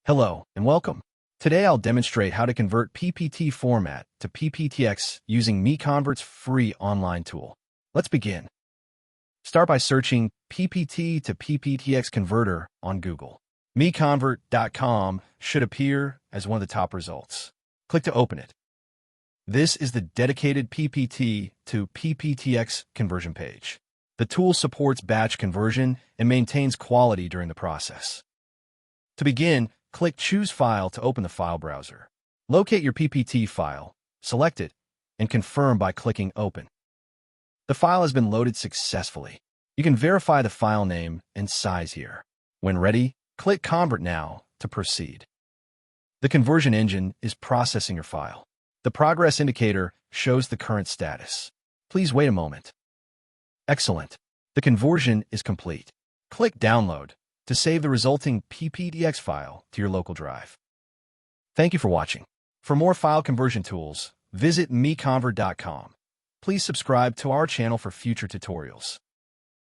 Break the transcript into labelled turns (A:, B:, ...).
A: Hello and welcome. Today I'll demonstrate how to convert PPT format to PPTX using MiConvert's free online tool. Let's begin. Start by searching PPT to PPTX converter on Google. MiConvert.com should appear as one of the top results. Click to open it. This is the dedicated PPT to PPTX conversion page. The tool supports batch conversion and maintains quality during the process. To begin, click Choose File to open the file browser. Locate your PPT file, select it, and confirm by clicking Open. The file has been loaded successfully. You can verify the file name and size here. When ready, click Convert Now to proceed. The conversion engine is processing your file. The progress indicator shows the current status. Please wait a moment. Excellent. The conversion is complete. Click Download to save the resulting PPTX file to your local drive. Thank you for watching. For more file conversion tools, visit MiConvert.com. Please subscribe to our channel for future tutorials.